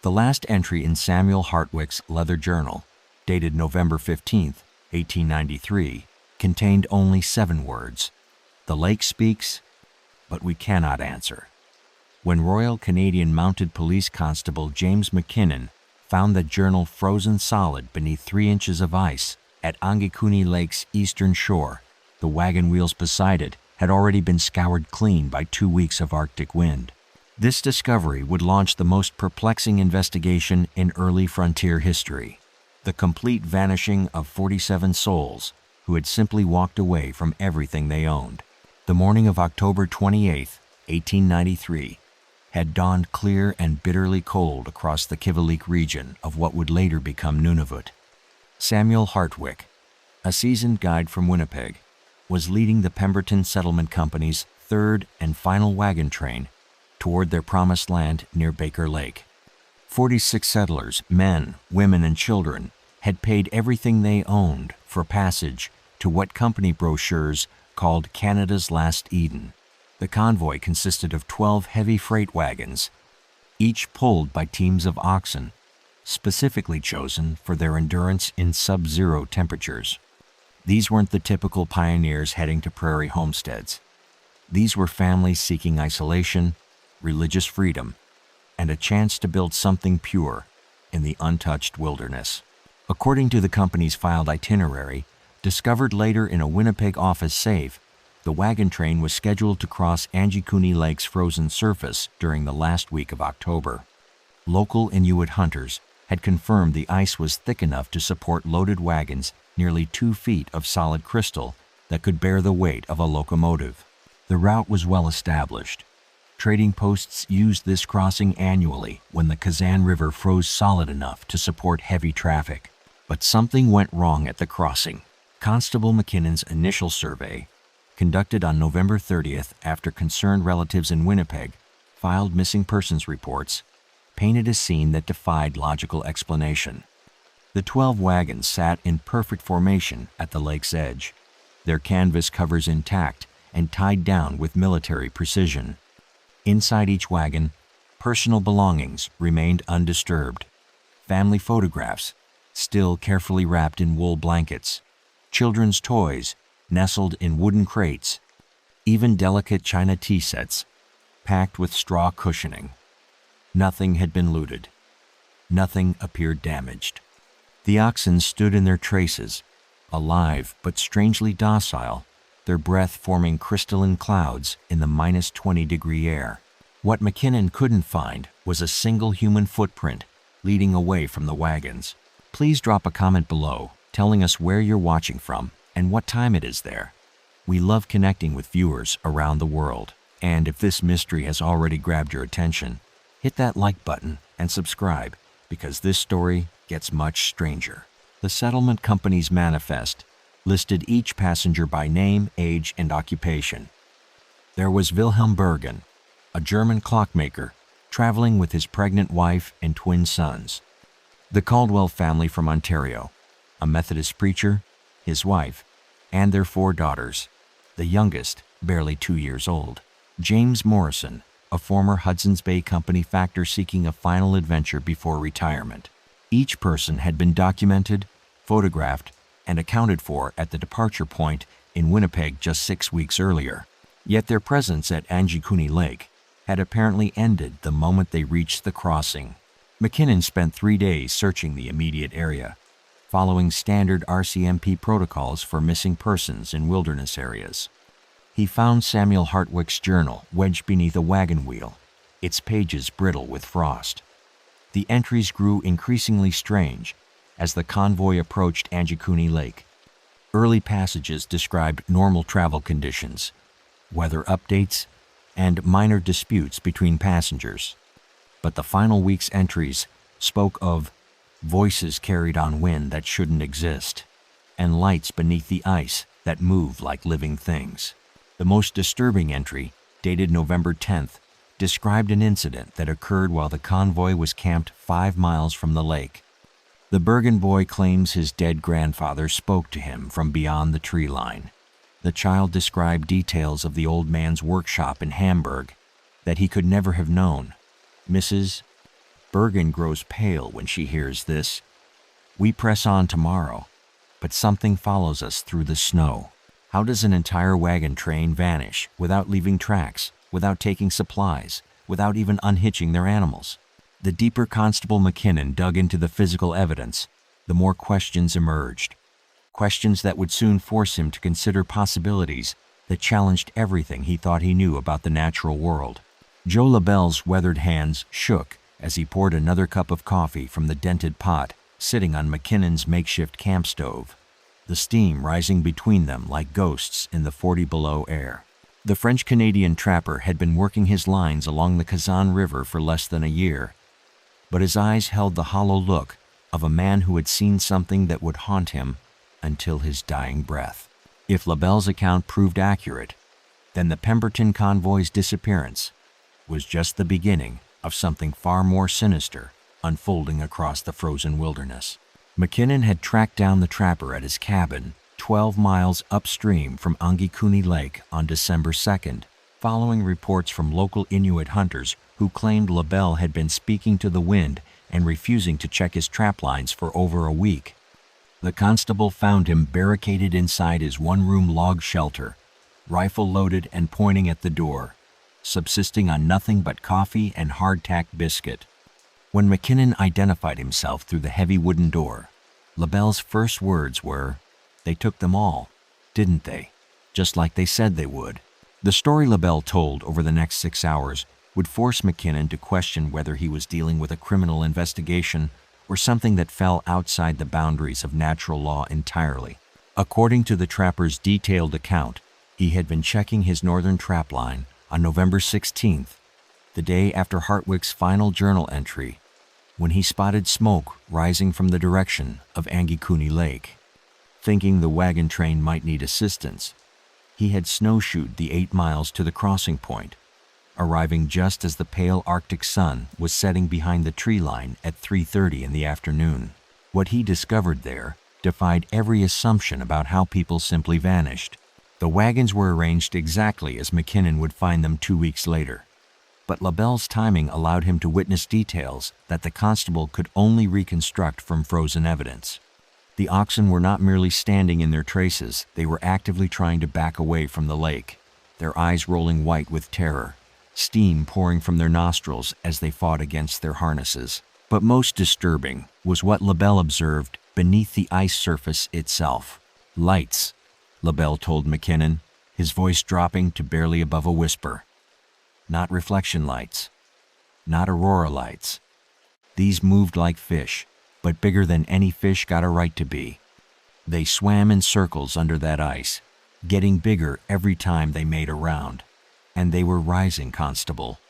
The last entry in Samuel Hartwick's leather journal, dated November 15, 1893, contained only 7 words. The lake speaks, but we cannot answer. When Royal Canadian Mounted Police Constable James McKinnon found the journal frozen solid beneath 3 inches of ice at Angikuni Lake's eastern shore, the wagon wheels beside it had already been scoured clean by 2 weeks of Arctic wind. This discovery would launch the most perplexing investigation in early frontier history: the complete vanishing of 47 souls who had simply walked away from everything they owned. The morning of October 28, 1893, had dawned clear and bitterly cold across the Kivalliq region of what would later become Nunavut. Samuel Hartwick, a seasoned guide from Winnipeg, was leading the Pemberton Settlement Company's 3rd and final wagon train toward their promised land near Baker Lake. 46 settlers, men, women, and children, had paid everything they owned for passage to what company brochures called Canada's Last Eden. The convoy consisted of 12 heavy freight wagons, each pulled by teams of oxen, specifically chosen for their endurance in sub-zero temperatures. These weren't the typical pioneers heading to prairie homesteads. These were families seeking isolation, religious freedom, and a chance to build something pure in the untouched wilderness. According to the company's filed itinerary, discovered later in a Winnipeg office safe, the wagon train was scheduled to cross Anjikuni Lake's frozen surface during the last week of October. Local Inuit hunters had confirmed the ice was thick enough to support loaded wagons nearly 2 feet of solid crystal that could bear the weight of a locomotive. The route was well established. Trading posts used this crossing annually when the Kazan River froze solid enough to support heavy traffic. But something went wrong at the crossing. Constable McKinnon's initial survey, conducted on November 30th after concerned relatives in Winnipeg filed missing persons reports, painted a scene that defied logical explanation. The 12 wagons sat in perfect formation at the lake's edge, their canvas covers intact and tied down with military precision. Inside each wagon, personal belongings remained undisturbed. Family photographs, still carefully wrapped in wool blankets. Children's toys, nestled in wooden crates. Even delicate china tea sets, packed with straw cushioning. Nothing had been looted. Nothing appeared damaged. The oxen stood in their traces, alive but strangely docile, their breath forming crystalline clouds in the -20-degree air. What McKinnon couldn't find was a single human footprint leading away from the wagons. Please drop a comment below telling us where you're watching from and what time it is there. We love connecting with viewers around the world. And if this mystery has already grabbed your attention, hit that like button and subscribe, because this story gets much stranger. The settlement company's manifest listed each passenger by name, age, and occupation. There was Wilhelm Bergen, a German clockmaker, traveling with his pregnant wife and twin sons. The Caldwell family from Ontario, a Methodist preacher, his wife, and their 4 daughters, the youngest barely 2 years old. James Morrison, a former Hudson's Bay Company factor seeking a final adventure before retirement. Each person had been documented, photographed, and accounted for at the departure point in Winnipeg just 6 weeks earlier. Yet their presence at Angikuni Lake had apparently ended the moment they reached the crossing. McKinnon spent 3 days searching the immediate area, following standard RCMP protocols for missing persons in wilderness areas. He found Samuel Hartwick's journal wedged beneath a wagon wheel, its pages brittle with frost. The entries grew increasingly strange as the convoy approached Angikuni Lake. Early passages described normal travel conditions, weather updates, and minor disputes between passengers. But the final week's entries spoke of voices carried on wind that shouldn't exist, and lights beneath the ice that move like living things. The most disturbing entry, dated November 10th, described an incident that occurred while the convoy was camped 5 miles from the lake. The Bergen boy claims his dead grandfather spoke to him from beyond the tree line. The child described details of the old man's workshop in Hamburg that he could never have known. Mrs. Bergen grows pale when she hears this. We press on tomorrow, but something follows us through the snow. How does an entire wagon train vanish without leaving tracks, without taking supplies, without even unhitching their animals? The deeper Constable McKinnon dug into the physical evidence, the more questions emerged. Questions that would soon force him to consider possibilities that challenged everything he thought he knew about the natural world. Joe LaBelle's weathered hands shook as he poured another cup of coffee from the dented pot sitting on McKinnon's makeshift camp stove, the steam rising between them like ghosts in the 40-below air. The French-Canadian trapper had been working his lines along the Kazan River for less than a year, but his eyes held the hollow look of a man who had seen something that would haunt him until his dying breath. If LaBelle's account proved accurate, then the Pemberton convoy's disappearance was just the beginning of something far more sinister unfolding across the frozen wilderness. McKinnon had tracked down the trapper at his cabin 12 miles upstream from Angikuni Lake on December 2nd, following reports from local Inuit hunters who claimed LaBelle had been speaking to the wind and refusing to check his trap lines for over a week. The constable found him barricaded inside his one-room log shelter, rifle loaded and pointing at the door, subsisting on nothing but coffee and hardtack biscuit. When McKinnon identified himself through the heavy wooden door, LaBelle's first words were, "They took them all, didn't they? Just like they said they would." The story LaBelle told over the next 6 hours would force McKinnon to question whether he was dealing with a criminal investigation or something that fell outside the boundaries of natural law entirely. According to the trapper's detailed account, he had been checking his northern trap line on November 16th, the day after Hartwick's final journal entry, when he spotted smoke rising from the direction of Angikuni Lake. Thinking the wagon train might need assistance, he had snowshoed the 8 miles to the crossing point, arriving just as the pale Arctic sun was setting behind the tree line at 3:30 in the afternoon. What he discovered there defied every assumption about how people simply vanished. The wagons were arranged exactly as McKinnon would find them 2 weeks later, but LaBelle's timing allowed him to witness details that the constable could only reconstruct from frozen evidence. The oxen were not merely standing in their traces, they were actively trying to back away from the lake, their eyes rolling white with terror, steam pouring from their nostrils as they fought against their harnesses. But most disturbing was what LaBelle observed beneath the ice surface itself. Lights, LaBelle told McKinnon, his voice dropping to barely above a whisper. Not reflection lights, not aurora lights. These moved like fish, but bigger than any fish got a right to be. They swam in circles under that ice, getting bigger every time they made a round. And they were rising, Constable,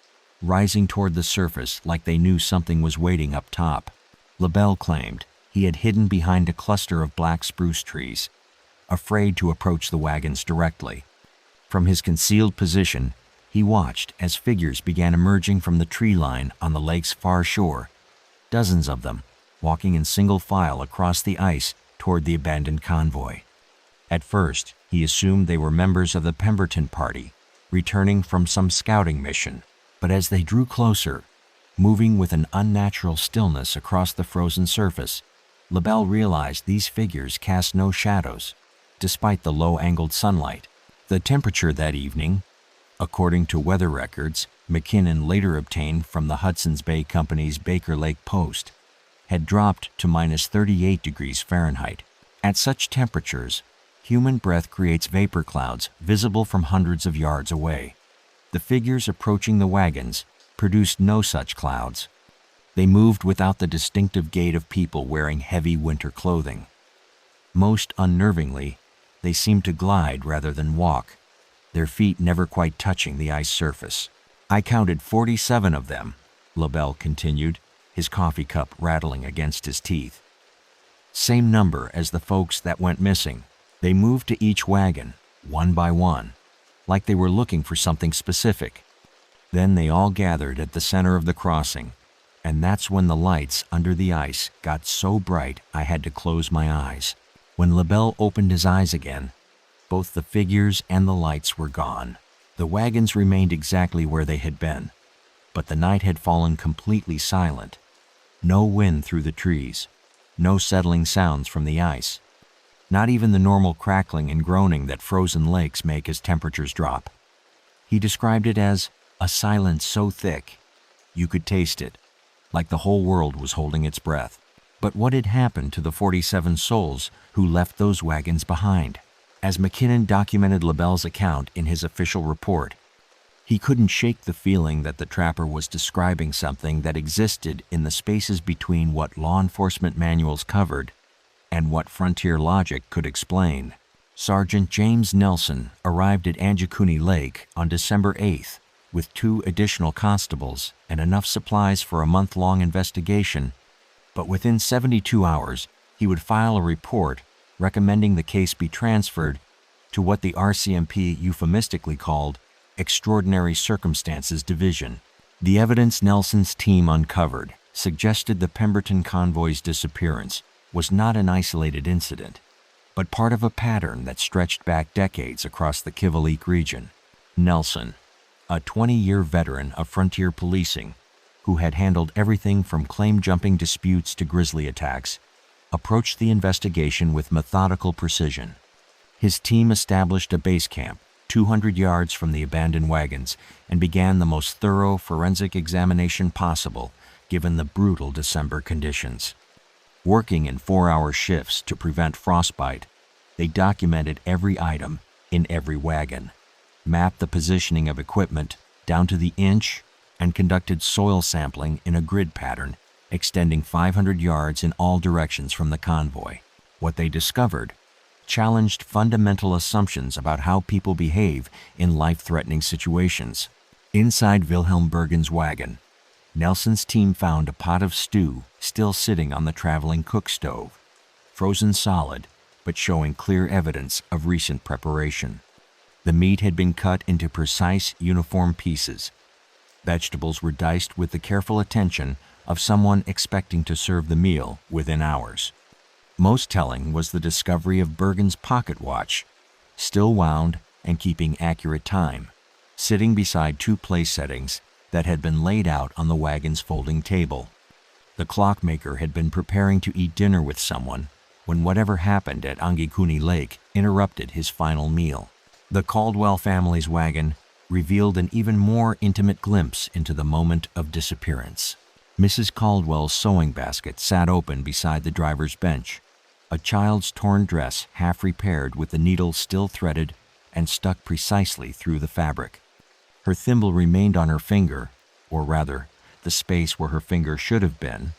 rising toward the surface like they knew something was waiting up top. LaBelle claimed he had hidden behind a cluster of black spruce trees, afraid to approach the wagons directly. From his concealed position, he watched as figures began emerging from the tree line on the lake's far shore, dozens of them walking in single file across the ice toward the abandoned convoy. At first, he assumed they were members of the Pemberton party, returning from some scouting mission, but as they drew closer, moving with an unnatural stillness across the frozen surface, LaBelle realized these figures cast no shadows, despite the low-angled sunlight. The temperature that evening, according to weather records McKinnon later obtained from the Hudson's Bay Company's Baker Lake Post, had dropped to minus 38 degrees Fahrenheit. At such temperatures, human breath creates vapor clouds visible from hundreds of yards away. The figures approaching the wagons produced no such clouds. They moved without the distinctive gait of people wearing heavy winter clothing. Most unnervingly, they seemed to glide rather than walk, their feet never quite touching the ice surface. I counted 47 of them, LaBelle continued, his coffee cup rattling against his teeth. Same number as the folks that went missing. They moved to each wagon, one by one, like they were looking for something specific. Then they all gathered at the center of the crossing, and that's when the lights under the ice got so bright I had to close my eyes. When LaBelle opened his eyes again, both the figures and the lights were gone. The wagons remained exactly where they had been, but the night had fallen completely silent, No wind through the trees, no settling sounds from the ice, not even the normal crackling and groaning that frozen lakes make as temperatures drop. He described it as a silence so thick you could taste it, like the whole world was holding its breath. But what had happened to the 47 souls who left those wagons behind? As McKinnon documented LaBelle's account in his official report, he couldn't shake the feeling that the trapper was describing something that existed in the spaces between what law enforcement manuals covered and what frontier logic could explain. Sergeant James Nelson arrived at Angikuni Lake on December 8th with 2 additional constables and enough supplies for a month-long investigation, but within 72 hours, he would file a report recommending the case be transferred to what the RCMP euphemistically called Extraordinary Circumstances Division. The evidence Nelson's team uncovered suggested the Pemberton convoy's disappearance was not an isolated incident, but part of a pattern that stretched back decades across the Kivalliq region. Nelson, a 20-year veteran of frontier policing who had handled everything from claim-jumping disputes to grisly attacks, approached the investigation with methodical precision. His team established a base camp 200 yards from the abandoned wagons and began the most thorough forensic examination possible given the brutal December conditions. Working in 4-hour shifts to prevent frostbite, they documented every item in every wagon, mapped the positioning of equipment down to the inch, and conducted soil sampling in a grid pattern extending 500 yards in all directions from the convoy. What they discovered challenged fundamental assumptions about how people behave in life-threatening situations. Inside Wilhelm Bergen's wagon, Nelson's team found a pot of stew still sitting on the traveling cook stove, frozen solid but showing clear evidence of recent preparation. The meat had been cut into precise, uniform pieces. Vegetables were diced with the careful attention of someone expecting to serve the meal within hours. Most telling was the discovery of Bergen's pocket watch, still wound and keeping accurate time, sitting beside 2 place settings that had been laid out on the wagon's folding table. The clockmaker had been preparing to eat dinner with someone when whatever happened at Angikuni Lake interrupted his final meal. The Caldwell family's wagon revealed an even more intimate glimpse into the moment of disappearance. Mrs. Caldwell's sewing basket sat open beside the driver's bench, a child's torn dress half repaired with the needle still threaded and stuck precisely through the fabric. Her thimble remained on her finger, or rather, the space where her finger should have been.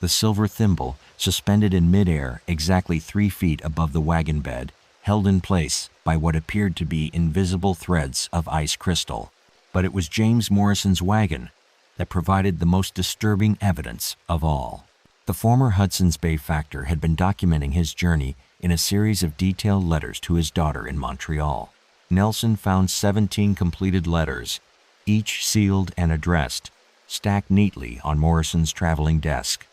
The silver thimble, suspended in midair exactly 3 feet above the wagon bed, held in place by what appeared to be invisible threads of ice crystal. But it was James Morrison's wagon that provided the most disturbing evidence of all. The former Hudson's Bay factor had been documenting his journey in a series of detailed letters to his daughter in Montreal. Nelson found 17 completed letters, each sealed and addressed, stacked neatly on Morrison's traveling desk.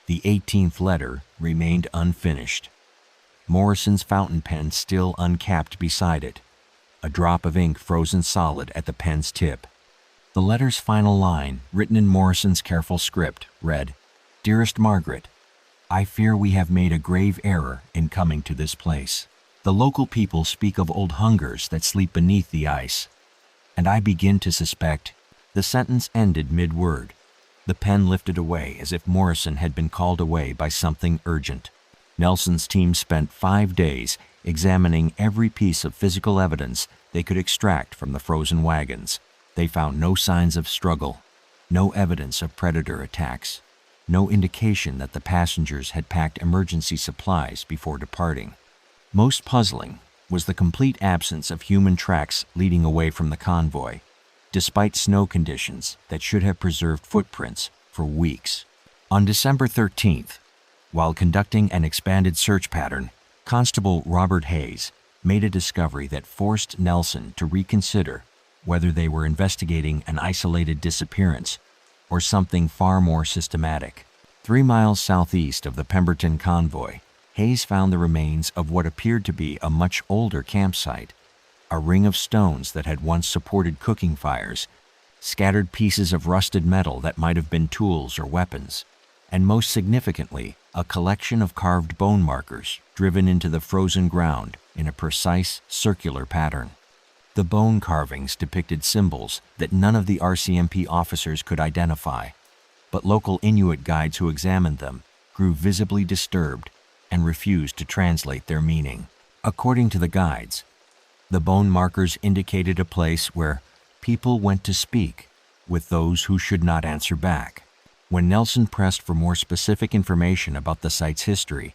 The 18th letter remained unfinished, Morrison's fountain pen still uncapped beside it, a drop of ink frozen solid at the pen's tip. The letter's final line, written in Morrison's careful script, read, "Dearest Margaret, I fear we have made a grave error in coming to this place. The local people speak of old hungers that sleep beneath the ice, and I begin to suspect." The sentence ended mid-word. The pen lifted away as if Morrison had been called away by something urgent. Nelson's team spent 5 days examining every piece of physical evidence they could extract from the frozen wagons. They found no signs of struggle, no evidence of predator attacks, no indication that the passengers had packed emergency supplies before departing. Most puzzling was the complete absence of human tracks leading away from the convoy, despite snow conditions that should have preserved footprints for weeks. On December 13th, while conducting an expanded search pattern, Constable Robert Hayes made a discovery that forced Nelson to reconsider whether they were investigating an isolated disappearance or something far more systematic. 3 miles southeast of the Pemberton convoy, Hayes found the remains of what appeared to be a much older campsite, a ring of stones that had once supported cooking fires, scattered pieces of rusted metal that might have been tools or weapons, and most significantly, a collection of carved bone markers driven into the frozen ground in a precise circular pattern. The bone carvings depicted symbols that none of the RCMP officers could identify, but local Inuit guides who examined them grew visibly disturbed and refused to translate their meaning. According to the guides, the bone markers indicated a place where people went to speak with those who should not answer back. When Nelson pressed for more specific information about the site's history,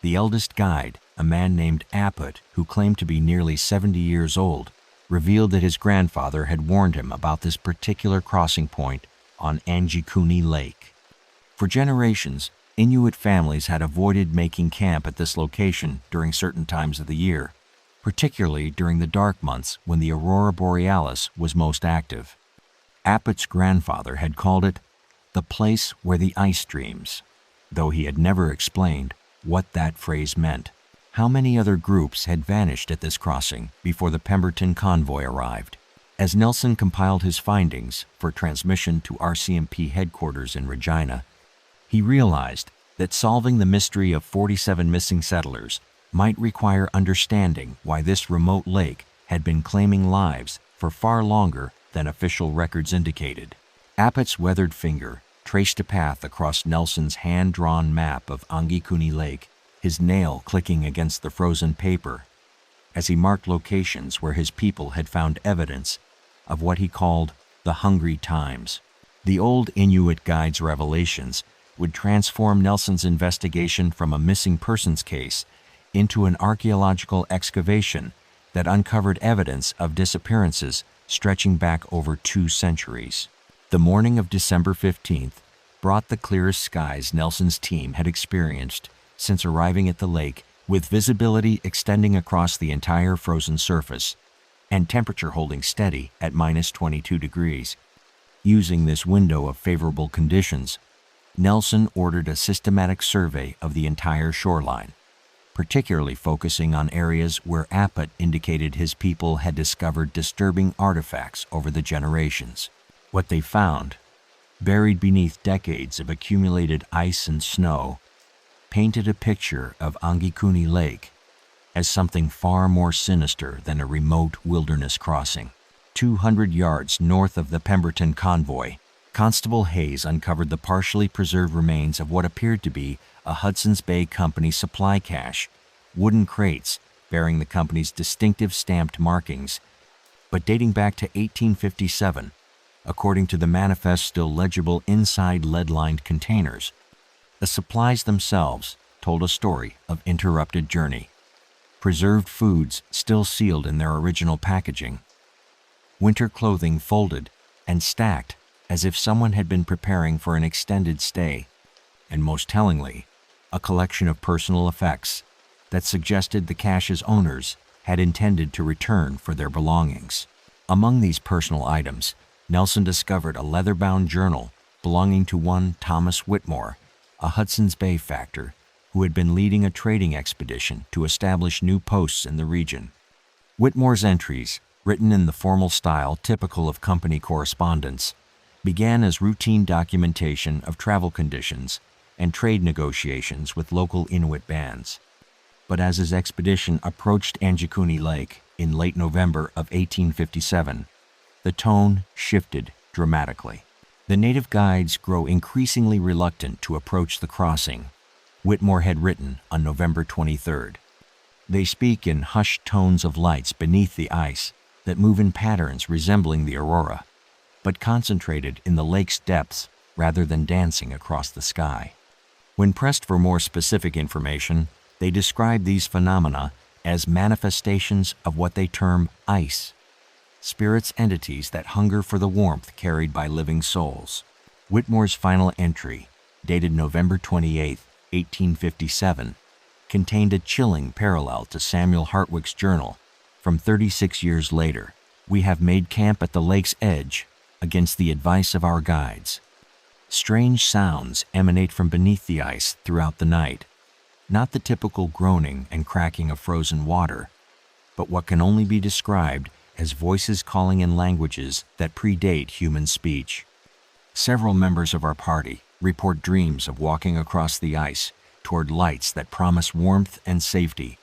the eldest guide, a man named Aput, who claimed to be nearly 70 years old, revealed that his grandfather had warned him about this particular crossing point on Angikuni Lake. For generations, Inuit families had avoided making camp at this location during certain times of the year, particularly during the dark months when the aurora borealis was most active. Aput's grandfather had called it the place where the ice dreams, though he had never explained what that phrase meant. How many other groups had vanished at this crossing before the Pemberton convoy arrived? As Nelson compiled his findings for transmission to RCMP headquarters in Regina, he realized that solving the mystery of 47 missing settlers might require understanding why this remote lake had been claiming lives for far longer than official records indicated. Aput's weathered finger traced a path across Nelson's hand-drawn map of Angikuni Lake, his nail clicking against the frozen paper as he marked locations where his people had found evidence of what he called the hungry times. The old Inuit guide's revelations would transform Nelson's investigation from a missing persons case into an archaeological excavation that uncovered evidence of disappearances stretching back over 2 centuries. The morning of December 15th brought the clearest skies Nelson's team had experienced since arriving at the lake, with visibility extending across the entire frozen surface and temperature holding steady at -22 degrees. Using this window of favorable conditions, Nelson ordered a systematic survey of the entire shoreline, particularly focusing on areas where Aput indicated his people had discovered disturbing artifacts over the generations. What they found, buried beneath decades of accumulated ice and snow, painted a picture of Angikuni Lake as something far more sinister than a remote wilderness crossing. 200 yards north of the Pemberton convoy, Constable Hayes uncovered the partially preserved remains of what appeared to be a Hudson's Bay Company supply cache, wooden crates bearing the company's distinctive stamped markings, but dating back to 1857, according to the manifest still legible inside lead-lined containers. The supplies themselves told a story of interrupted journey. Preserved foods still sealed in their original packaging, winter clothing folded and stacked as if someone had been preparing for an extended stay, and most tellingly, a collection of personal effects that suggested the cache's owners had intended to return for their belongings. Among these personal items, Nelson discovered a leather-bound journal belonging to one Thomas Whitmore, a Hudson's Bay factor who had been leading a trading expedition to establish new posts in the region. Whitmore's entries, written in the formal style typical of company correspondence, began as routine documentation of travel conditions and trade negotiations with local Inuit bands. But as his expedition approached Anjikuni Lake in late November of 1857, the tone shifted dramatically. The native guides grow increasingly reluctant to approach the crossing, Whitmore had written on November 23rd. They speak in hushed tones of lights beneath the ice that move in patterns resembling the aurora, but concentrated in the lake's depths rather than dancing across the sky. When pressed for more specific information, they describe these phenomena as manifestations of what they term ice, spirits entities that hunger for the warmth carried by living souls. Whitmore's final entry, dated November 28, 1857, contained a chilling parallel to Samuel Hartwick's journal from 36 years later. "We have made camp at the lake's edge against the advice of our guides. Strange sounds emanate from beneath the ice throughout the night, not the typical groaning and cracking of frozen water, but what can only be described as voices calling in languages that predate human speech. Several members of our party report dreams of walking across the ice toward lights that promise warmth and safety,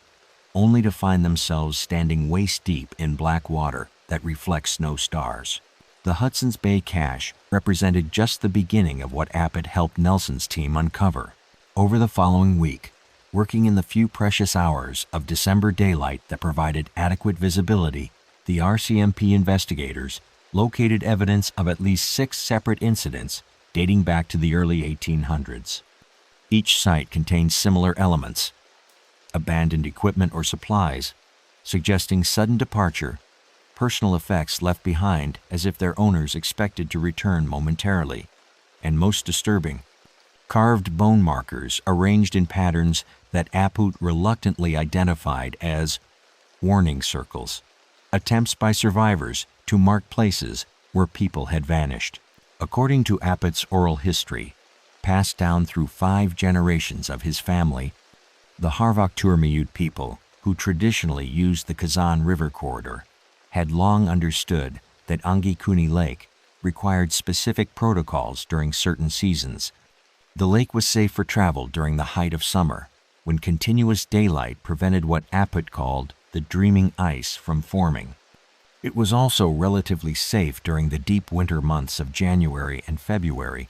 only to find themselves standing waist-deep in black water that reflects no stars. The Hudson's Bay cache represented just the beginning of what Appett helped Nelson's team uncover. Over the following week, working in the few precious hours of December daylight that provided adequate visibility, the RCMP investigators located evidence of at least 6 separate incidents dating back to the early 1800s. Each site contained similar elements: abandoned equipment or supplies, suggesting sudden departure, personal effects left behind as if their owners expected to return momentarily, and most disturbing, carved bone markers arranged in patterns that Appett reluctantly identified as warning circles, attempts by survivors to mark places where people had vanished. According to Appett's oral history, passed down through 5 generations of his family, the Harvok-Turmiyut people, who traditionally used the Kazan River corridor, had long understood that Angikuni Lake required specific protocols during certain seasons. The lake was safe for travel during the height of summer, when continuous daylight prevented what Appett called the dreaming ice from forming. It was also relatively safe during the deep winter months of January and February,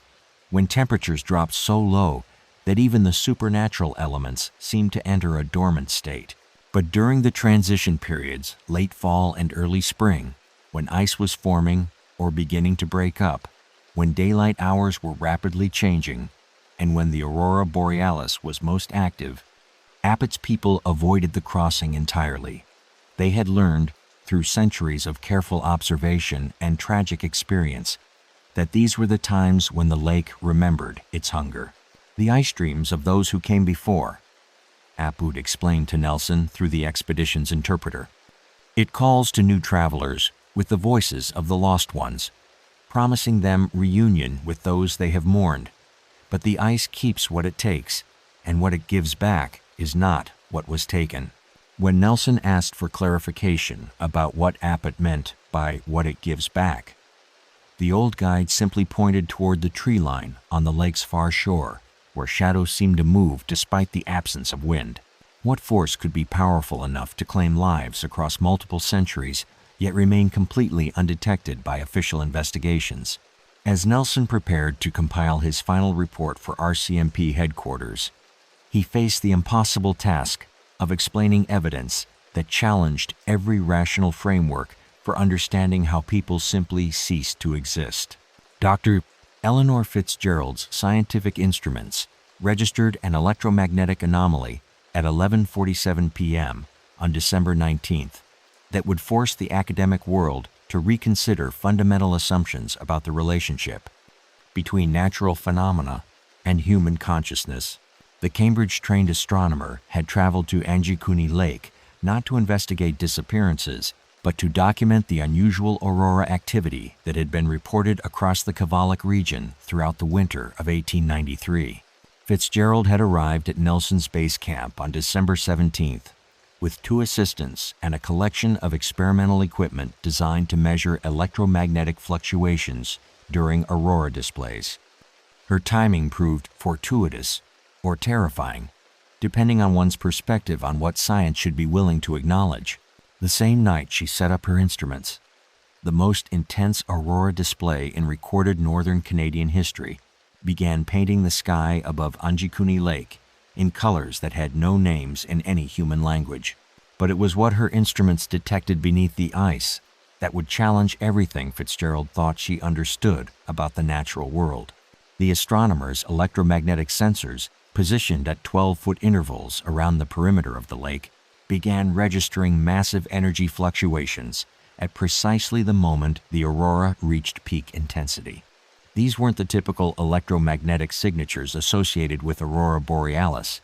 when temperatures dropped so low that even the supernatural elements seemed to enter a dormant state. But during the transition periods, late fall and early spring, when ice was forming or beginning to break up, when daylight hours were rapidly changing, and when the aurora borealis was most active, Appett's people avoided the crossing entirely. They had learned, through centuries of careful observation and tragic experience, that these were the times when the lake remembered its hunger. The ice dreams of those who came before, Appett explained to Nelson through the expedition's interpreter. It calls to new travelers with the voices of the lost ones, promising them reunion with those they have mourned. But the ice keeps what it takes, and what it gives back is not what was taken. When Nelson asked for clarification about what Appett meant by what it gives back, the old guide simply pointed toward the tree line on the lake's far shore, where shadows seemed to move despite the absence of wind. What force could be powerful enough to claim lives across multiple centuries, yet remain completely undetected by official investigations? As Nelson prepared to compile his final report for RCMP headquarters, he faced the impossible task of explaining evidence that challenged every rational framework for understanding how people simply ceased to exist. Dr. Eleanor Fitzgerald's scientific instruments registered an electromagnetic anomaly at 11:47 p.m. on December 19th that would force the academic world to reconsider fundamental assumptions about the relationship between natural phenomena and human consciousness. The Cambridge-trained astronomer had traveled to Anjikuni Lake not to investigate disappearances, but to document the unusual aurora activity that had been reported across the Kavalik region throughout the winter of 1893. Fitzgerald had arrived at Nelson's base camp on December 17th with 2 assistants and a collection of experimental equipment designed to measure electromagnetic fluctuations during aurora displays. Her timing proved fortuitous or terrifying, depending on one's perspective on what science should be willing to acknowledge. The same night she set up her instruments, the most intense aurora display in recorded northern Canadian history began painting the sky above Angikuni Lake in colors that had no names in any human language. But it was what her instruments detected beneath the ice that would challenge everything Fitzgerald thought she understood about the natural world. The astronomers' electromagnetic sensors, positioned at 12-foot intervals around the perimeter of the lake, began registering massive energy fluctuations at precisely the moment the aurora reached peak intensity. These weren't the typical electromagnetic signatures associated with aurora borealis.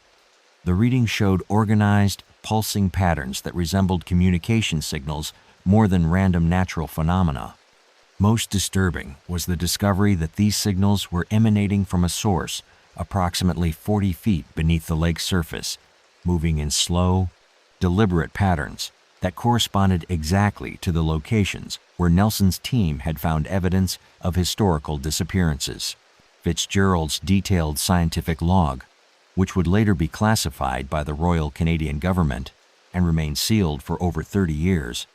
The reading showed organized, pulsing patterns that resembled communication signals more than random natural phenomena. Most disturbing was the discovery that these signals were emanating from a source approximately 40 feet beneath the lake's surface, moving in slow, deliberate patterns that corresponded exactly to the locations where Nelson's team had found evidence of historical disappearances. Fitzgerald's detailed scientific log, which would later be classified by the Royal Canadian Government and remain sealed for over 30 years,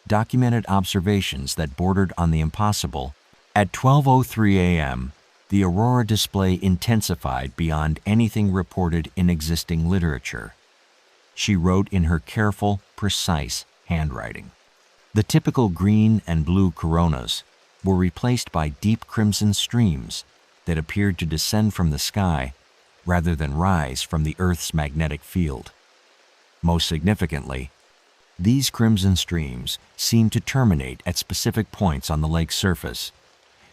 documented observations that bordered on the impossible. At 12:03 a.m., the aurora display intensified beyond anything reported in existing literature. She wrote in her careful, precise handwriting. The typical green and blue coronas were replaced by deep crimson streams that appeared to descend from the sky rather than rise from the Earth's magnetic field. Most significantly, these crimson streams seemed to terminate at specific points on the lake's surface,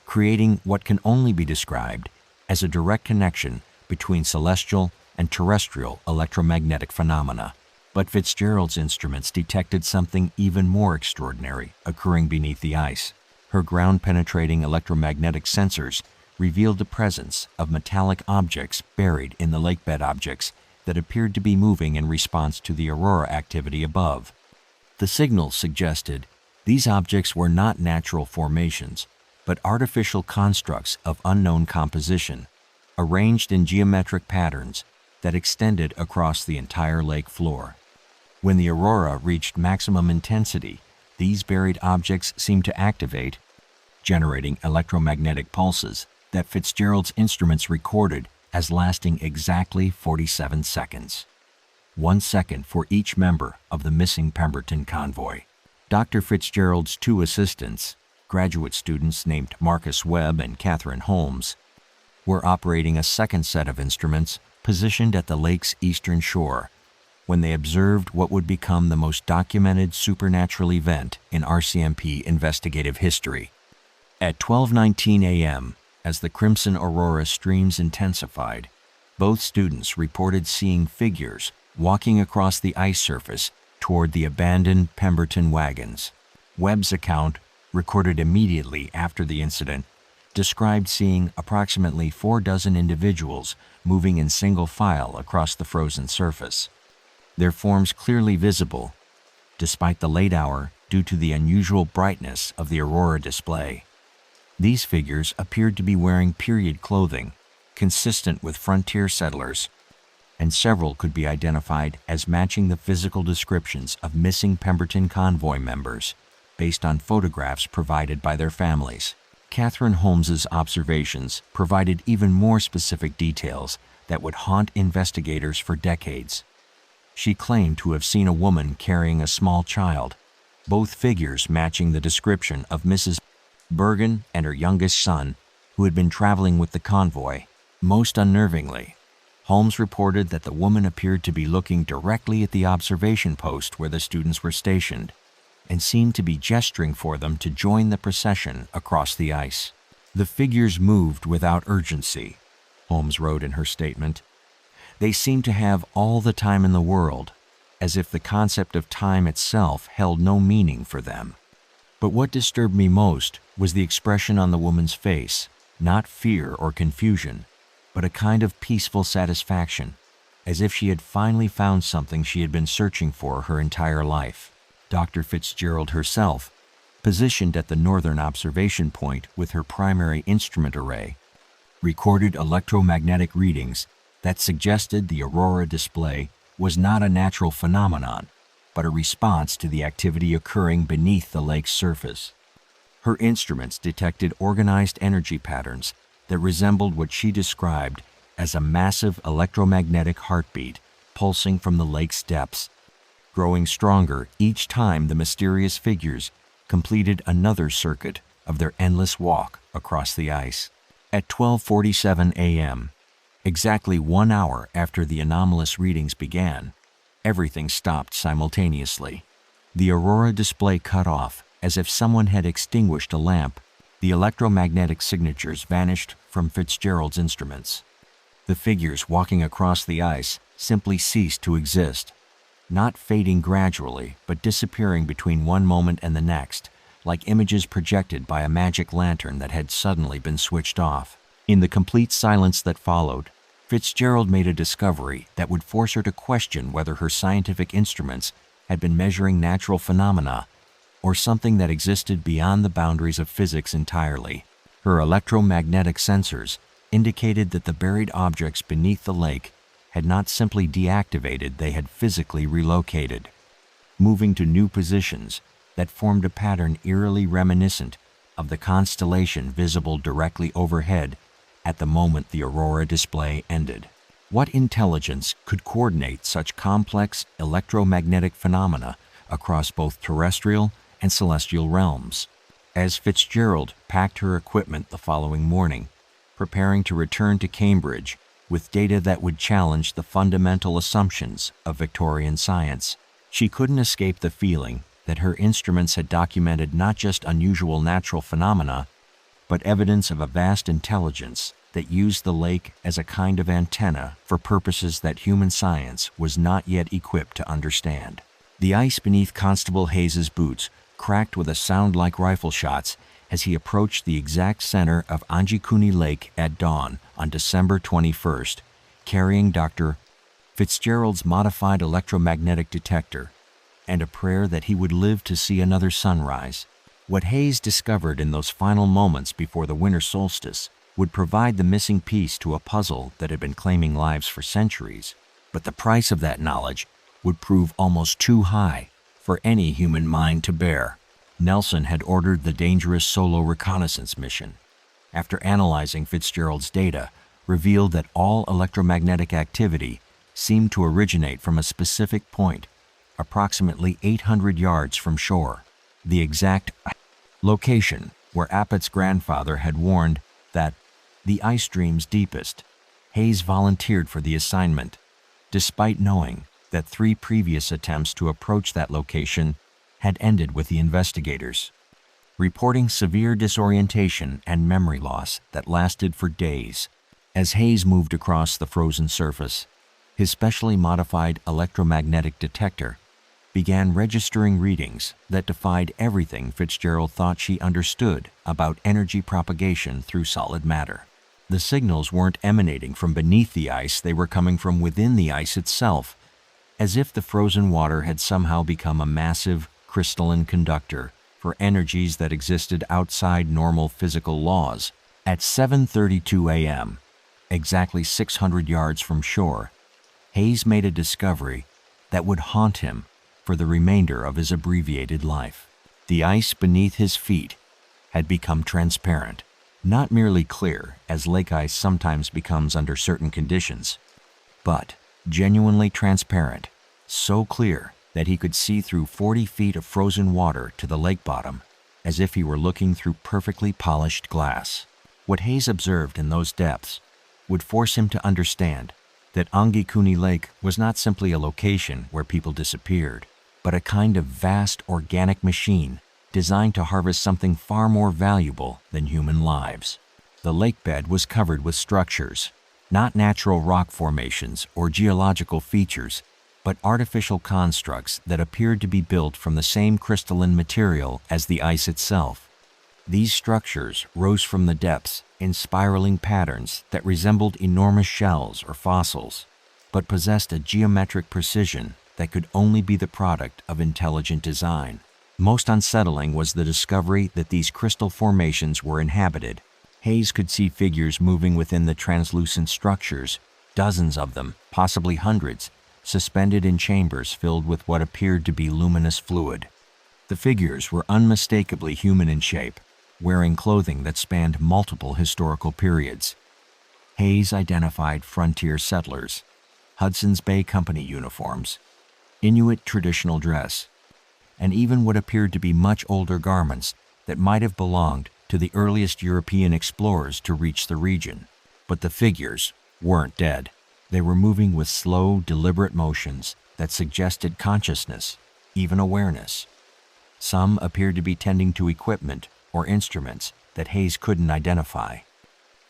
creating what can only be described as a direct connection between celestial and terrestrial electromagnetic phenomena. But Fitzgerald's instruments detected something even more extraordinary occurring beneath the ice. Her ground-penetrating electromagnetic sensors revealed the presence of metallic objects buried in the lakebed objects that appeared to be moving in response to the aurora activity above. The signals suggested these objects were not natural formations, but artificial constructs of unknown composition, arranged in geometric patterns that extended across the entire lake floor. When the aurora reached maximum intensity, these buried objects seemed to activate, generating electromagnetic pulses that Fitzgerald's instruments recorded as lasting exactly 47 seconds. 1 second for each member of the missing Pemberton convoy. Dr. Fitzgerald's two assistants, graduate students named Marcus Webb and Catherine Holmes, were operating a second set of instruments positioned at the lake's eastern shore when they observed what would become the most documented supernatural event in RCMP investigative history. At 12:19 a.m., as the crimson aurora streams intensified, both students reported seeing figures walking across the ice surface toward the abandoned Pemberton wagons. Webb's account, recorded immediately after the incident, described seeing approximately 4 individuals moving in single file across the frozen surface, their forms clearly visible, despite the late hour due to the unusual brightness of the aurora display. These figures appeared to be wearing period clothing, consistent with frontier settlers, and several could be identified as matching the physical descriptions of missing Pemberton convoy members based on photographs provided by their families. Catherine Holmes's observations provided even more specific details that would haunt investigators for decades. She claimed to have seen a woman carrying a small child, both figures matching the description of Mrs. Bergen and her youngest son, who had been traveling with the convoy. Most unnervingly, Holmes reported that the woman appeared to be looking directly at the observation post where the students were stationed and seemed to be gesturing for them to join the procession across the ice. The figures moved without urgency, Holmes wrote in her statement. They seemed to have all the time in the world, as if the concept of time itself held no meaning for them. But what disturbed me most was the expression on the woman's face, not fear or confusion, but a kind of peaceful satisfaction, as if she had finally found something she had been searching for her entire life. Dr. Fitzgerald herself, positioned at the northern observation point with her primary instrument array, recorded electromagnetic readings that suggested the aurora display was not a natural phenomenon, but a response to the activity occurring beneath the lake's surface. Her instruments detected organized energy patterns that resembled what she described as a massive electromagnetic heartbeat pulsing from the lake's depths, growing stronger each time the mysterious figures completed another circuit of their endless walk across the ice. At 12:47 a.m., exactly 1 hour after the anomalous readings began, everything stopped simultaneously. The aurora display cut off as if someone had extinguished a lamp. The electromagnetic signatures vanished from Fitzgerald's instruments. The figures walking across the ice simply ceased to exist, not fading gradually, but disappearing between one moment and the next, like images projected by a magic lantern that had suddenly been switched off. In the complete silence that followed, Fitzgerald made a discovery that would force her to question whether her scientific instruments had been measuring natural phenomena or something that existed beyond the boundaries of physics entirely. Her electromagnetic sensors indicated that the buried objects beneath the lake had not simply deactivated, they had physically relocated, moving to new positions that formed a pattern eerily reminiscent of the constellation visible directly overhead at the moment the aurora display ended. What intelligence could coordinate such complex electromagnetic phenomena across both terrestrial and celestial realms? As Fitzgerald packed her equipment the following morning, preparing to return to Cambridge with data that would challenge the fundamental assumptions of Victorian science, she couldn't escape the feeling that her instruments had documented not just unusual natural phenomena, but evidence of a vast intelligence that used the lake as a kind of antenna for purposes that human science was not yet equipped to understand. The ice beneath Constable Hayes's boots cracked with a sound like rifle shots as he approached the exact center of Angikuni Lake at dawn on December 21st, carrying Dr. Fitzgerald's modified electromagnetic detector and a prayer that he would live to see another sunrise. What Hayes discovered in those final moments before the winter solstice would provide the missing piece to a puzzle that had been claiming lives for centuries, but the price of that knowledge would prove almost too high for any human mind to bear. Nelson had ordered the dangerous solo reconnaissance mission. After analyzing Fitzgerald's data, revealed that all electromagnetic activity seemed to originate from a specific point, approximately 800 yards from shore, the exact location where Apat's grandfather had warned that the ice stream's deepest. Hayes volunteered for the assignment, despite knowing that 3 previous attempts to approach that location had ended with the investigators reporting severe disorientation and memory loss that lasted for days. As Hayes moved across the frozen surface, his specially modified electromagnetic detector began registering readings that defied everything Fitzgerald thought she understood about energy propagation through solid matter. The signals weren't emanating from beneath the ice, they were coming from within the ice itself, as if the frozen water had somehow become a massive, crystalline conductor for energies that existed outside normal physical laws. At 7:32 a.m., exactly 600 yards from shore, Hayes made a discovery that would haunt him for the remainder of his abbreviated life. The ice beneath his feet had become transparent, not merely clear, as lake ice sometimes becomes under certain conditions, but genuinely transparent, so clear that he could see through 40 feet of frozen water to the lake bottom, as if he were looking through perfectly polished glass. What Hayes observed in those depths would force him to understand that Angikuni Lake was not simply a location where people disappeared, but a kind of vast organic machine designed to harvest something far more valuable than human lives. The lake bed was covered with structures, not natural rock formations or geological features, but artificial constructs that appeared to be built from the same crystalline material as the ice itself. These structures rose from the depths in spiraling patterns that resembled enormous shells or fossils, but possessed a geometric precision that could only be the product of intelligent design. Most unsettling was the discovery that these crystal formations were inhabited. Hayes could see figures moving within the translucent structures, dozens of them, possibly hundreds, suspended in chambers filled with what appeared to be luminous fluid. The figures were unmistakably human in shape, wearing clothing that spanned multiple historical periods. Hayes identified frontier settlers, Hudson's Bay Company uniforms, Inuit traditional dress, and even what appeared to be much older garments that might have belonged to the earliest European explorers to reach the region. But the figures weren't dead. They were moving with slow, deliberate motions that suggested consciousness, even awareness. Some appeared to be tending to equipment or instruments that Hayes couldn't identify.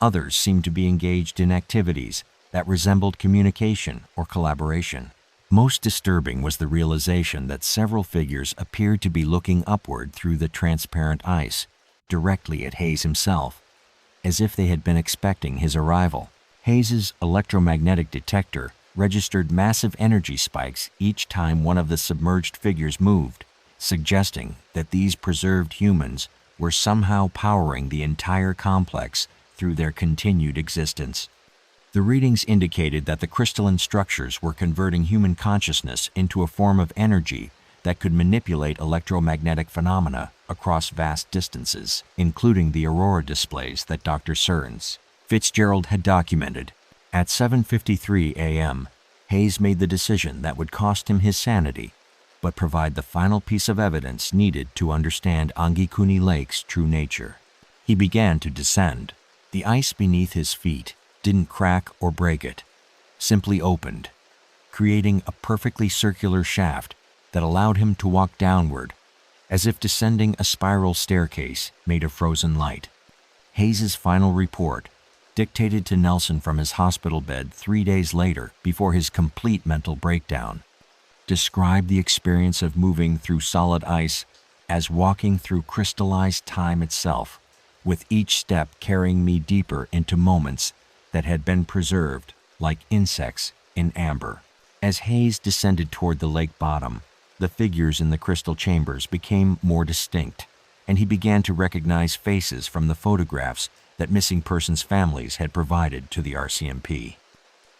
Others seemed to be engaged in activities that resembled communication or collaboration. Most disturbing was the realization that several figures appeared to be looking upward through the transparent ice, directly at Hayes himself, as if they had been expecting his arrival. Hayes's electromagnetic detector registered massive energy spikes each time one of the submerged figures moved, suggesting that these preserved humans were somehow powering the entire complex through their continued existence. The readings indicated that the crystalline structures were converting human consciousness into a form of energy that could manipulate electromagnetic phenomena across vast distances, including the aurora displays that Dr. Cearns Fitzgerald had documented. At 7:53 a.m., Hayes made the decision that would cost him his sanity, but provide the final piece of evidence needed to understand Angikuni Lake's true nature. He began to descend. The ice beneath his feet didn't crack or break it, simply opened, creating a perfectly circular shaft that allowed him to walk downward, as if descending a spiral staircase made of frozen light. Hayes's final report, dictated to Nelson from his hospital bed 3 days later before his complete mental breakdown, described the experience of moving through solid ice as walking through crystallized time itself, with each step carrying me deeper into moments that had been preserved like insects in amber. As Hayes descended toward the lake bottom, the figures in the crystal chambers became more distinct, and he began to recognize faces from the photographs that missing persons' families had provided to the RCMP.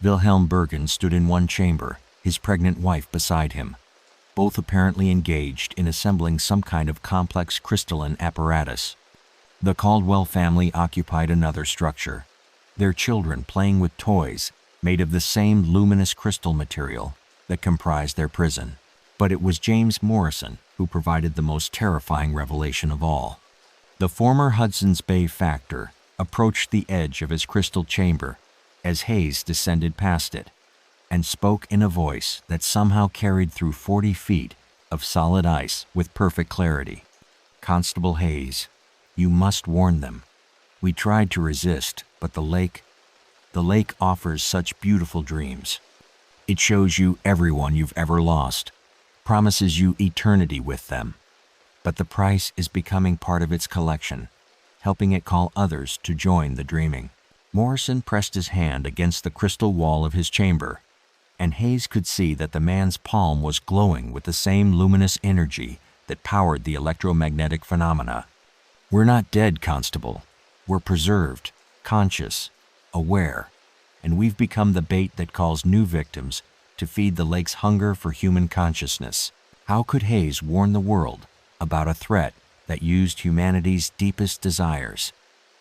Wilhelm Bergen stood in one chamber, his pregnant wife beside him, both apparently engaged in assembling some kind of complex crystalline apparatus. The Caldwell family occupied another structure, their children playing with toys made of the same luminous crystal material that comprised their prison. But it was James Morrison who provided the most terrifying revelation of all. The former Hudson's Bay factor approached the edge of his crystal chamber as Hayes descended past it, and spoke in a voice that somehow carried through 40 feet of solid ice with perfect clarity. "Constable Hayes, you must warn them. We tried to resist, but the lake offers such beautiful dreams. It shows you everyone you've ever lost, promises you eternity with them. But the price is becoming part of its collection, helping it call others to join the dreaming." Morrison pressed his hand against the crystal wall of his chamber, and Hayes could see that the man's palm was glowing with the same luminous energy that powered the electromagnetic phenomena. "We're not dead, Constable. We're preserved, conscious, aware, and we've become the bait that calls new victims to feed the lake's hunger for human consciousness." How could Hayes warn the world about a threat that used humanity's deepest desires: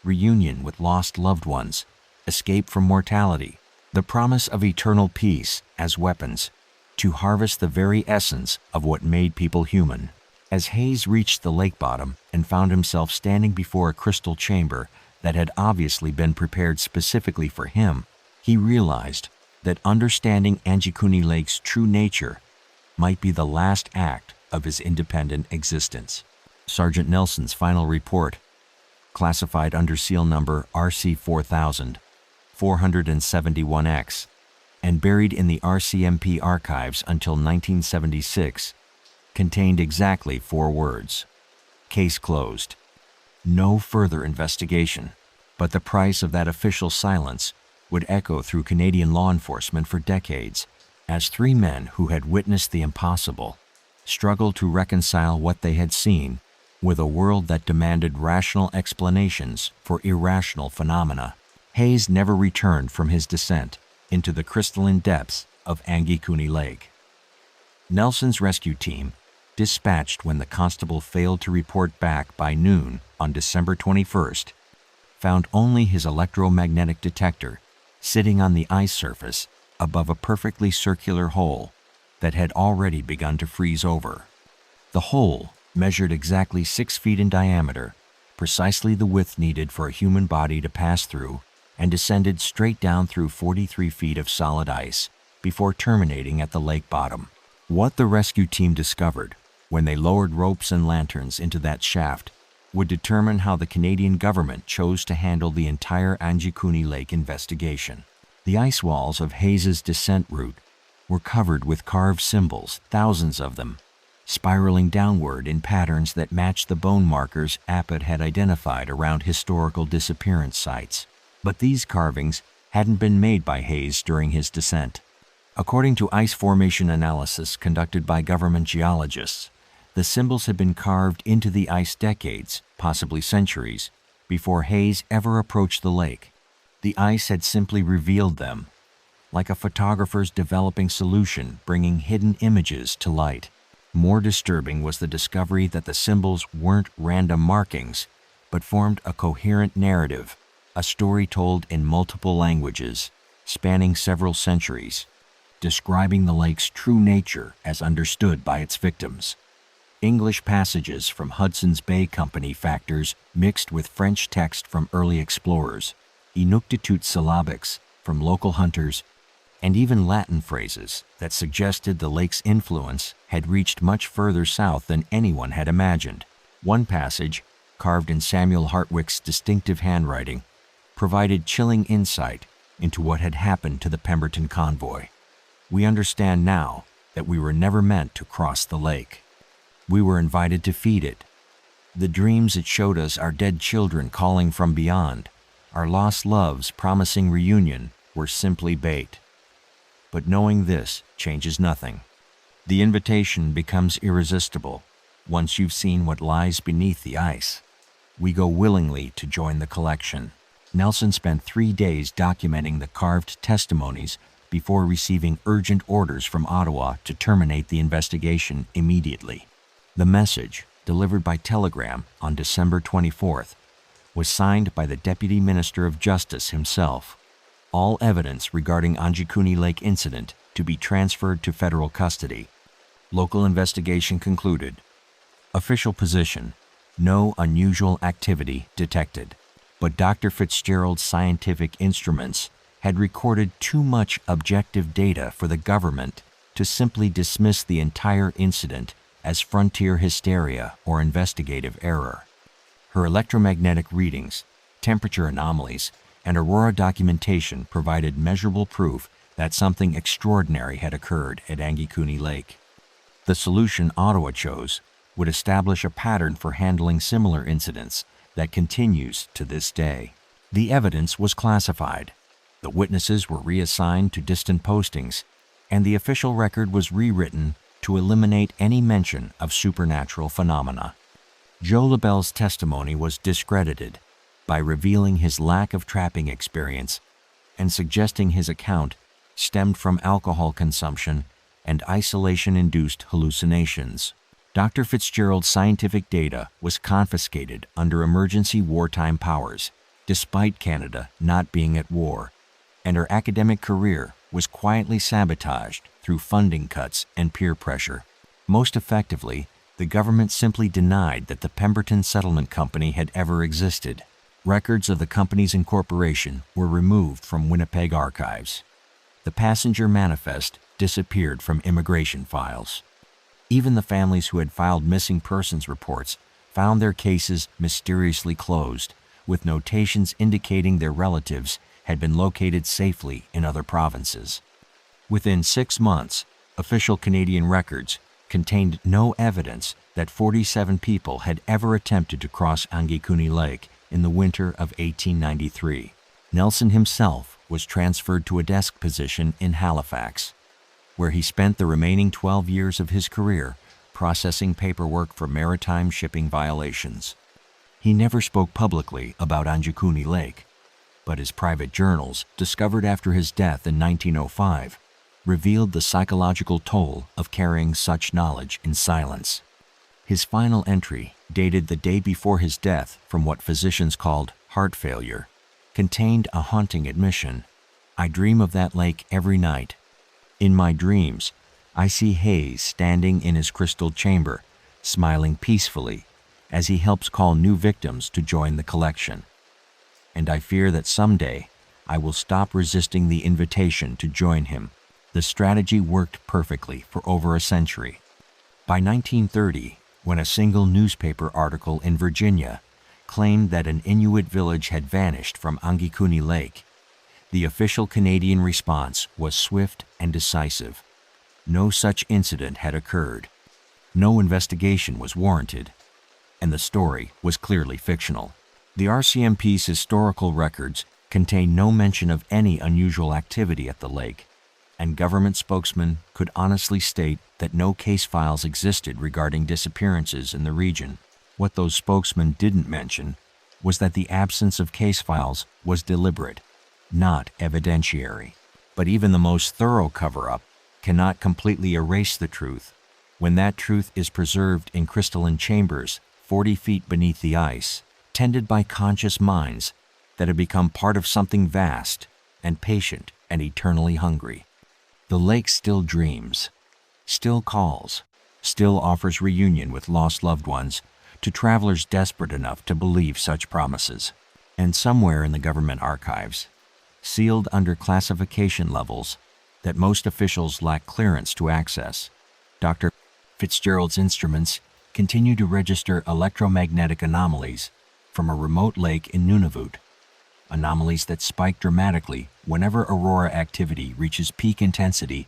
reunion with lost loved ones, escape from mortality, the promise of eternal peace as weapons to harvest the very essence of what made people human? As Hayes reached the lake bottom and found himself standing before a crystal chamber that had obviously been prepared specifically for him, he realized that understanding Anjikuni Lake's true nature might be the last act of his independent existence. Sergeant Nelson's final report, classified under seal number RC4000, 471X, and buried in the RCMP archives until 1976, contained exactly 4 words: "Case closed. No further investigation." But the price of that official silence would echo through Canadian law enforcement for decades, as 3 men who had witnessed the impossible struggled to reconcile what they had seen with a world that demanded rational explanations for irrational phenomena. Hayes never returned from his descent into the crystalline depths of Angikuni Lake. Nelson's rescue team, dispatched when the constable failed to report back by noon on December 21st, found only his electromagnetic detector sitting on the ice surface above a perfectly circular hole that had already begun to freeze over. The hole measured exactly 6 feet in diameter, precisely the width needed for a human body to pass through, and descended straight down through 43 feet of solid ice before terminating at the lake bottom. What the rescue team discovered when they lowered ropes and lanterns into that shaft would determine how the Canadian government chose to handle the entire Anjikuni Lake investigation. The ice walls of Hayes's descent route were covered with carved symbols, thousands of them, spiraling downward in patterns that matched the bone markers Appett had identified around historical disappearance sites. But these carvings hadn't been made by Hayes during his descent. According to ice formation analysis conducted by government geologists, the symbols had been carved into the ice decades, possibly centuries, before haze ever approached the lake. The ice had simply revealed them, like a photographer's developing solution bringing hidden images to light. More disturbing was the discovery that the symbols weren't random markings, but formed a coherent narrative, a story told in multiple languages, spanning several centuries, describing the lake's true nature as understood by its victims. English passages from Hudson's Bay Company factors mixed with French text from early explorers, Inuktitut syllabics from local hunters, and even Latin phrases that suggested the lake's influence had reached much further south than anyone had imagined. One passage, carved in Samuel Hartwick's distinctive handwriting, provided chilling insight into what had happened to the Pemberton convoy. We understand now that we were never meant to cross the lake. We were invited to feed it. The dreams it showed us our dead children calling from beyond, our lost loves promising reunion, were simply bait. But knowing this changes nothing. The invitation becomes irresistible once you've seen what lies beneath the ice. We go willingly to join the collection. Nelson spent 3 days documenting the carved testimonies before receiving urgent orders from Ottawa to terminate the investigation immediately. The message, delivered by telegram on December 24th, was signed by the Deputy Minister of Justice himself. All evidence regarding Angikuni Lake incident to be transferred to federal custody. Local investigation concluded. Official position: no unusual activity detected. But Dr. Fitzgerald's scientific instruments had recorded too much objective data for the government to simply dismiss the entire incident as frontier hysteria or investigative error. Her electromagnetic readings, temperature anomalies, and aurora documentation provided measurable proof that something extraordinary had occurred at Angikuni Lake. The solution Ottawa chose would establish a pattern for handling similar incidents that continues to this day. The evidence was classified. The witnesses were reassigned to distant postings, and the official record was rewritten to eliminate any mention of supernatural phenomena. Joe LaBelle's testimony was discredited by revealing his lack of trapping experience and suggesting his account stemmed from alcohol consumption and isolation-induced hallucinations. Dr. Fitzgerald's scientific data was confiscated under emergency wartime powers, despite Canada not being at war, and her academic career was quietly sabotaged through funding cuts and peer pressure. Most effectively, the government simply denied that the Pemberton Settlement Company had ever existed. Records of the company's incorporation were removed from Winnipeg archives. The passenger manifest disappeared from immigration files. Even the families who had filed missing persons reports found their cases mysteriously closed, with notations indicating their relatives had been located safely in other provinces. Within 6 months, official Canadian records contained no evidence that 47 people had ever attempted to cross Angikuni Lake in the winter of 1893. Nelson himself was transferred to a desk position in Halifax, where he spent the remaining 12 years of his career processing paperwork for maritime shipping violations. He never spoke publicly about Anjikuni Lake, but his private journals, discovered after his death in 1905, revealed the psychological toll of carrying such knowledge in silence. His final entry, dated the day before his death from what physicians called heart failure, contained a haunting admission: "I dream of that lake every night. In my dreams, I see Hayes standing in his crystal chamber, smiling peacefully as he helps call new victims to join the collection. And I fear that someday I will stop resisting the invitation to join him." The strategy worked perfectly for over a century. By 1930, when a single newspaper article in Virginia claimed that an Inuit village had vanished from Angikuni Lake, the official Canadian response was swift and decisive. No such incident had occurred. No investigation was warranted, and the story was clearly fictional. The RCMP's historical records contain no mention of any unusual activity at the lake, and government spokesmen could honestly state that no case files existed regarding disappearances in the region. What those spokesmen didn't mention was that the absence of case files was deliberate, not evidentiary. But even the most thorough cover-up cannot completely erase the truth when that truth is preserved in crystalline chambers 40 feet beneath the ice, tended by conscious minds that have become part of something vast and patient and eternally hungry. The lake still dreams, still calls, still offers reunion with lost loved ones to travelers desperate enough to believe such promises. And somewhere in the government archives, sealed under classification levels that most officials lack clearance to access, Dr. Fitzgerald's instruments continue to register electromagnetic anomalies from a remote lake in Nunavut, anomalies that spike dramatically whenever aurora activity reaches peak intensity,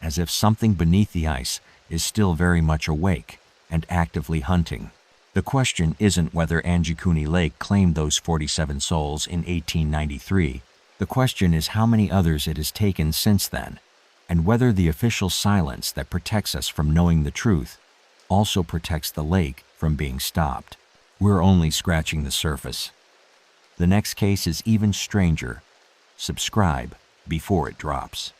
as if something beneath the ice is still very much awake and actively hunting. The question isn't whether Angikuni Lake claimed those 47 souls in 1893. The question is how many others it has taken since then, and whether the official silence that protects us from knowing the truth also protects the lake from being stopped. We're only scratching the surface. The next case is even stranger. Subscribe before it drops.